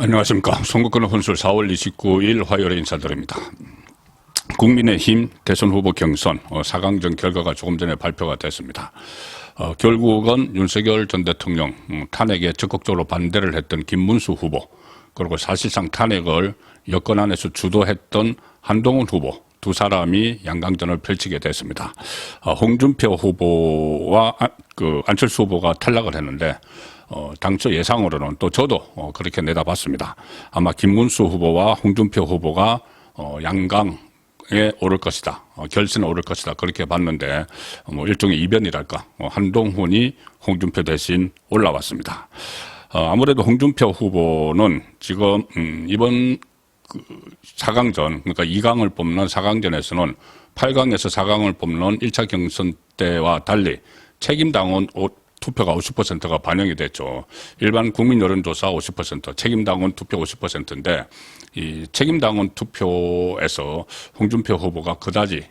안녕하십니까. 선거권 혼술 4월 29일 화요일에 인사드립니다. 국민의힘 대선 후보 경선 4강전 결과가 조금 전에 발표가 됐습니다. 결국은 윤석열 전 대통령 탄핵에 적극적으로 반대를 했던 김문수 후보, 그리고 사실상 탄핵을 여권 안에서 주도했던 한동훈 후보 두 사람이 양강전을 펼치게 됐습니다. 홍준표 후보와 안철수 후보가 탈락을 했는데 당초 예상으로는 또 저도 그렇게 내다봤습니다. 아마 김문수 후보와 홍준표 후보가 양강에 오를 것이다, 결선에 오를 것이다, 그렇게 봤는데 일종의 이변이랄까, 한동훈이 홍준표 대신 올라왔습니다. 아무래도 홍준표 후보는 지금 이번 4강전, 그러니까 2강을 뽑는 4강전에서는 8강에서 4강을 뽑는 1차 경선 때와 달리 책임당원 투표가 50%가 반영이 됐죠. 일반 국민 여론조사 50%, 책임당원 투표 50%인데 이 책임당원 투표에서 홍준표 후보가 그다지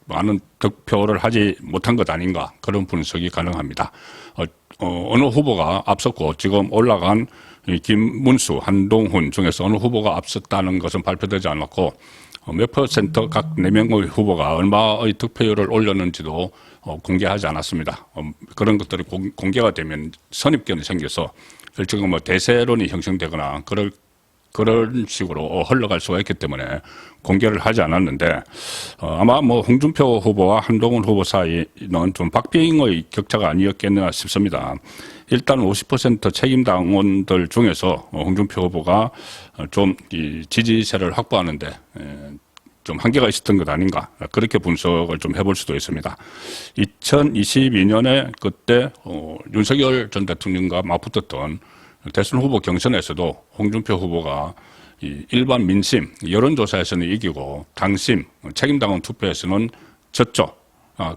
많은 득표를 하지 못한 것 아닌가, 그런 분석이 가능합니다. 어느 후보가 앞섰고 지금 올라간 김문수, 한동훈 중에서 어느 후보가 앞섰다는 것은 발표되지 않았고 몇 퍼센트 각 4명의 후보가 얼마의 득표율을 올렸는지도 공개하지 않았습니다. 그런 것들이 공개가 되면 선입견이 생겨서 일종의 대세론이 형성되거나 그런 식으로 흘러갈 수가 있기 때문에 공개를 하지 않았는데 아마 홍준표 후보와 한동훈 후보 사이는 좀 박빙의 격차가 아니었겠나 싶습니다. 일단 50% 책임당원들 중에서 홍준표 후보가 좀 지지세를 확보하는데 좀 한계가 있었던 것 아닌가, 그렇게 분석을 좀 해볼 수도 있습니다. 2022년에 그때 윤석열 전 대통령과 맞붙었던 대선 후보 경선에서도 홍준표 후보가 일반 민심, 여론조사에서는 이기고 당심, 책임당원 투표에서는 졌죠.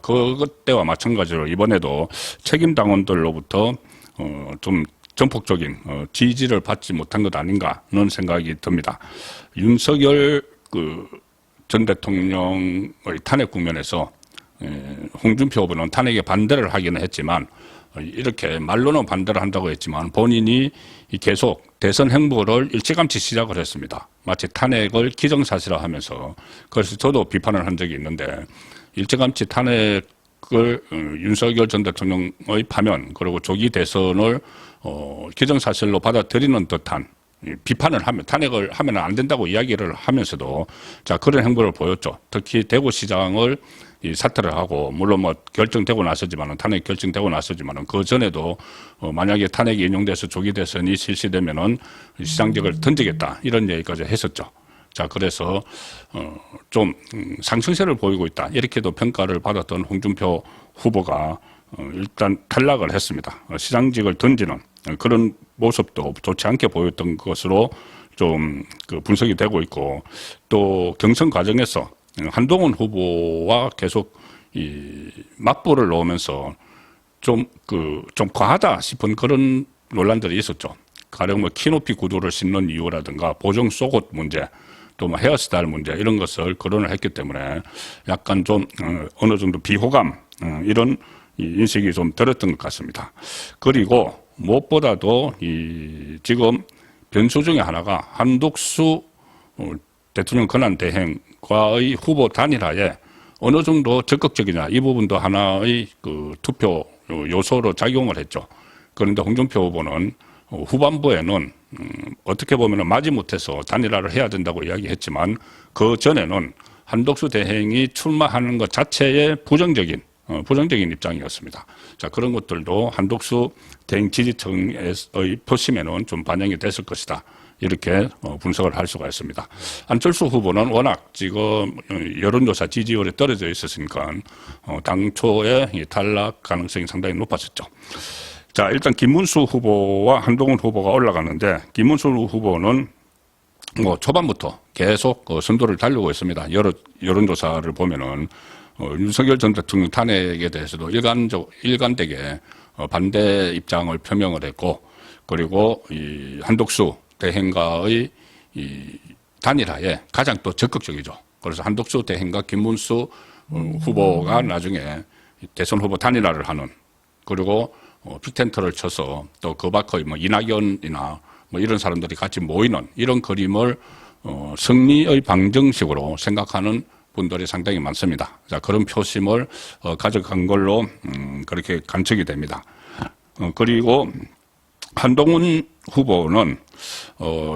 그때와 마찬가지로 이번에도 책임당원들로부터 좀 전폭적인 지지를 받지 못한 것 아닌가는 생각이 듭니다. 윤석열 전 대통령의 탄핵 국면에서 홍준표 후보는 탄핵에 반대를 하기는 했지만 이렇게 말로는 반대를 한다고 했지만 본인이 계속 대선 행보를 일찌감치 시작을 했습니다. 마치 탄핵을 기정사실화하면서. 그래서 저도 비판을 한 적이 있는데 일찌감치 탄핵을 윤석열 전 대통령의 파면 그리고 조기 대선을 기정사실로 받아들이는 듯한 비판을 하면, 탄핵을 하면 안 된다고 이야기를 하면서도 그런 행보를 보였죠. 특히 대구시장을 사퇴를 하고, 물론 결정되고 나서지만은, 탄핵 결정되고 나서지만은 그 전에도 만약에 탄핵이 인용돼서 조기 대선이 실시되면은 시장직을 던지겠다, 이런 얘기까지 했었죠. 그래서 좀 상승세를 보이고 있다, 이렇게도 평가를 받았던 홍준표 후보가 일단 탈락을 했습니다. 시장직을 던지는 그런 모습도 좋지 않게 보였던 것으로 좀 분석이 되고 있고, 또 경선 과정에서 한동훈 후보와 계속 맞불을 놓으면서 좀 과하다 싶은 그런 논란들이 있었죠. 가령 키높이 구두를 신는 이유라든가 보정 속옷 문제, 또 헤어스타일 문제, 이런 것을 거론을 했기 때문에 약간 좀 어느 정도 비호감, 이런 인식이 좀 들었던 것 같습니다. 그리고 무엇보다도 지금 변수 중에 하나가 한독수 대통령 권한대행과의 후보 단일화에 어느 정도 적극적이냐, 이 부분도 하나의 투표 요소로 작용을 했죠. 그런데 홍준표 후보는 후반부에는 어떻게 보면 마지못해서 단일화를 해야 된다고 이야기했지만 그 전에는 한독수 대행이 출마하는 것 자체에 부정적인 입장이었습니다. 그런 것들도 한독수 대행 지지층의 표심에는 좀 반영이 됐을 것이다, 이렇게 분석을 할 수가 있습니다. 안철수 후보는 워낙 지금 여론조사 지지율이 떨어져 있었으니까 당초에 탈락 가능성이 상당히 높았었죠. 일단 김문수 후보와 한동훈 후보가 올라가는데, 김문수 후보는 초반부터 계속 선두를 달리고 있습니다. 여론조사를 보면은 윤석열 전 대통령 탄핵에 대해서도 일관되게 반대 입장을 표명을 했고, 그리고 한독수 대행과의 단일화에 가장 또 적극적이죠. 그래서 한독수 대행과 김문수 후보가 나중에 대선 후보 단일화를 하는, 그리고 픽텐트를 쳐서 또 그 밖의 이낙연이나 뭐 이런 사람들이 같이 모이는 이런 그림을 승리의 방정식으로 생각하는 분들이 상당히 많습니다. 자, 그런 표심을 가져간 걸로 그렇게 관측이 됩니다. 그리고 한동훈 후보는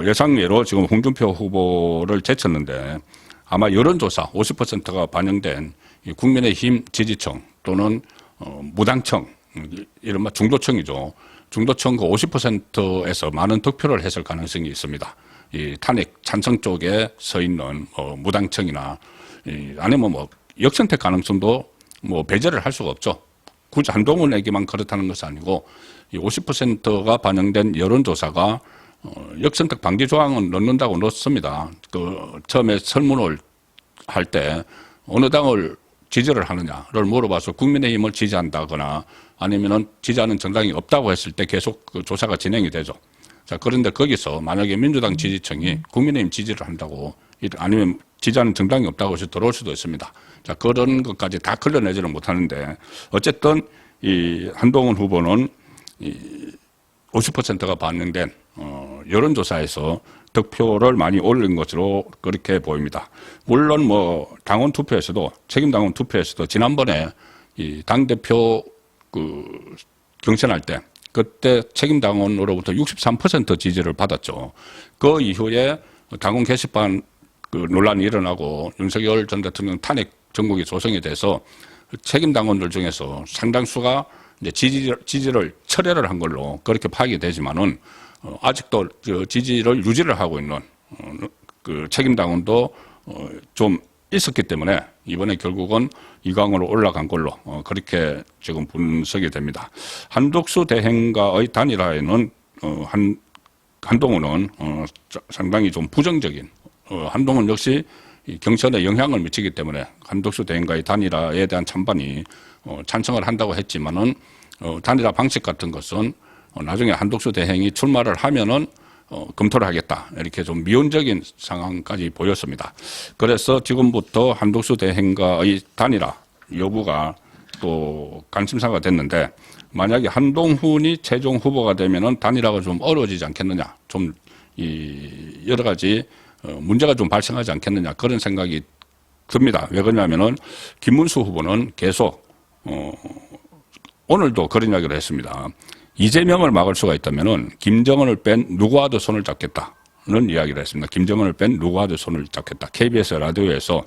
예상외로 지금 홍준표 후보를 제쳤는데 아마 여론조사 50%가 반영된 국민의힘 지지층 또는 무당층, 이른바 중도층이죠. 중도층 그 50%에서 많은 득표를 했을 가능성이 있습니다. 이 탄핵 찬성 쪽에 서 있는 무당층이나 아니면 뭐 역선택 가능성도 뭐 배제를 할 수가 없죠. 굳이 한동훈에게만 그렇다는 것이 아니고 이 50%가 반영된 여론조사가 역선택 방지 조항은 넣는다고 넣습니다. 그 처음에 설문을 할 때 어느 당을 지지를 하느냐를 물어봐서 국민의힘을 지지한다거나 아니면은 지지하는 정당이 없다고 했을 때 계속 그 조사가 진행이 되죠. 자, 그런데 거기서 만약에 민주당 지지층이 국민의힘 지지를 한다고 아니면 지지하는 정당이 없다고 해서 들어올 수도 있습니다. 자, 그런 것까지 다 걸러내지는 못하는데 어쨌든 이 한동훈 후보는 50%가 반영된 여론조사에서 득표를 많이 올린 것으로 그렇게 보입니다. 물론 뭐 당원 투표에서도 책임 당원 투표에서도 지난번에 이 당대표 그 경선할 때 그때 책임 당원으로부터 63% 지지를 받았죠. 그 이후에 당원 게시판 그 논란이 일어나고 윤석열 전 대통령 탄핵 정국이 조성이 돼서 책임 당원들 중에서 상당수가 이제 지지를 철회를 한 걸로 그렇게 파악이 되지만은 아직도 지지를 유지를 하고 있는 그 책임 당원도 좀 있었기 때문에 이번에 결국은 2강으로 올라간 걸로 그렇게 지금 분석이 됩니다. 한독수 대행과의 단일화에는 한동훈은 상당히 좀 부정적인 한동훈 역시 경선에 영향을 미치기 때문에 한독수 대행과의 단일화에 대한 찬반이 찬성을 한다고 했지만은 단일화 방식 같은 것은 나중에 한독수 대행이 출마를 하면은 검토를 하겠다 이렇게 좀 미온적인 상황까지 보였습니다. 그래서 지금부터 한독수 대행과의 단일화 여부가 또 관심사가 됐는데 만약에 한동훈이 최종 후보가 되면은 단일화가 좀 어려워지지 않겠느냐, 좀 이 여러 가지 문제가 좀 발생하지 않겠느냐 그런 생각이 듭니다. 왜 그러냐면은 김문수 후보는 계속 오늘도 그런 이야기를 했습니다. 이재명을 막을 수가 있다면은 김정은을 뺀 누구와도 손을 잡겠다는 이야기를 했습니다. 김정은을 뺀 누구와도 손을 잡겠다. KBS 라디오에서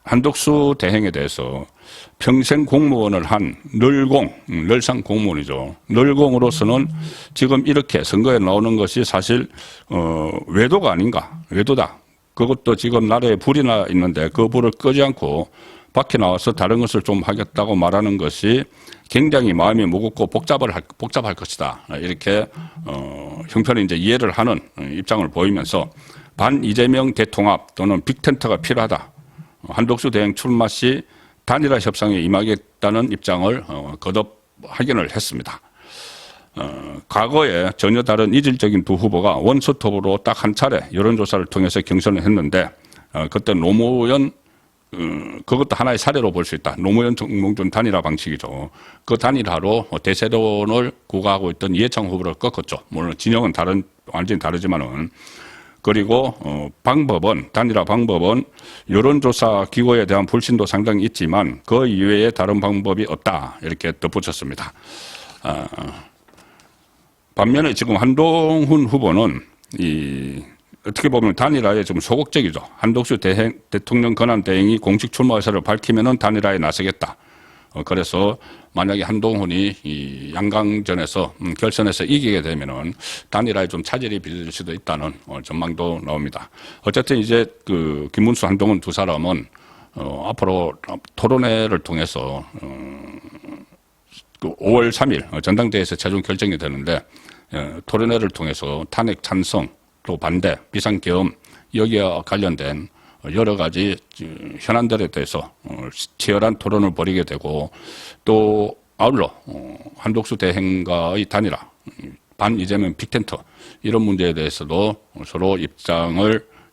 한독수 대행에 대해서 평생 공무원을 한 늘상 공무원이죠. 늘공으로서는 지금 이렇게 선거에 나오는 것이 사실 외도가 아닌가, 외도다. 그것도 지금 나라에 불이 나 있는데 그 불을 끄지 않고 밖에 나와서 다른 것을 좀 하겠다고 말하는 것이 굉장히 마음이 무겁고 복잡할 것이다. 이렇게 형편이 이제 이해를 하는 입장을 보이면서 반 이재명 대통합 또는 빅텐트가 필요하다. 한독수 대행 출마 시 단일화 협상에 임하겠다는 입장을 거듭 확인을 했습니다. 과거에 전혀 다른 이질적인 두 후보가 원스톱으로 딱 한 차례 여론조사를 통해서 경선을 했는데 그때 노무현 그것도 하나의 사례로 볼 수 있다. 노무현 정몽준 단일화 방식이죠. 그 단일화로 대세론을 구가하고 있던 이해창 후보를 꺾었죠. 물론 진영은 완전히 다르지만은. 그리고 단일화 방법은 여론조사 기구에 대한 불신도 상당히 있지만 그 이외에 다른 방법이 없다. 이렇게 덧붙였습니다. 반면에 지금 한동훈 후보는 어떻게 보면 단일화에 좀 소극적이죠. 한독수 대통령 권한 대행이 공식 출마 의사를 밝히면은 단일화에 나서겠다. 그래서 만약에 한동훈이 이 양강전에서 결선에서 이기게 되면은 단일화에 좀 차질이 빚을 수도 있다는 전망도 나옵니다. 어쨌든 이제 그 김문수, 한동훈 두 사람은 앞으로 토론회를 통해서 5월 3일 전당대회에서 최종 결정이 되는데 토론회를 통해서 탄핵 찬성 또 반대, 비상계엄 여기와 관련된 여러 가지 현안들에 대해서 치열한 토론을 벌이게 되고 또 아울러 한독수 대행과의 단일화, 반 이재명 빅텐트 이런 문제에 대해서도 서로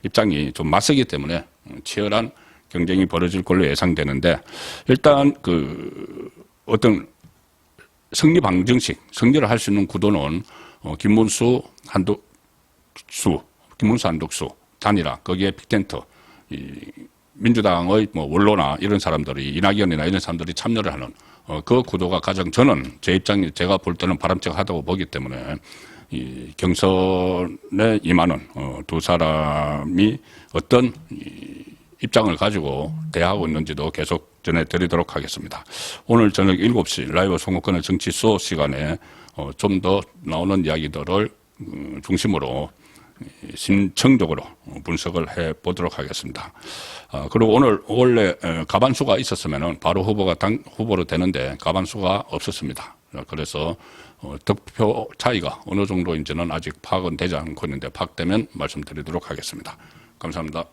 입장이 좀 맞서기 때문에 치열한 경쟁이 벌어질 걸로 예상되는데 일단 어떤 승리 방정식, 승리를 할 수 있는 구도는 김문수, 한독수 단일화, 거기에 빅텐트, 민주당의 원로나 이런 사람들이, 이낙연이나 이런 사람들이 참여를 하는 그 구도가 가장 저는 제 입장에 제가 볼 때는 바람직하다고 보기 때문에 이 경선에 임하는 두 사람이 어떤 입장을 가지고 대하고 있는지도 계속 전해드리도록 하겠습니다. 오늘 저녁 7시 라이브 송국권의 정치 수호 시간에 좀 더 나오는 이야기들을 중심으로 심층적으로 분석을 해 보도록 하겠습니다. 그리고 오늘 원래 과반수가 있었으면은 바로 후보로 되는데 과반수가 없었습니다. 그래서 득표 차이가 어느 정도인지는 아직 파악은 되지 않고 있는데 파악되면 말씀드리도록 하겠습니다. 감사합니다.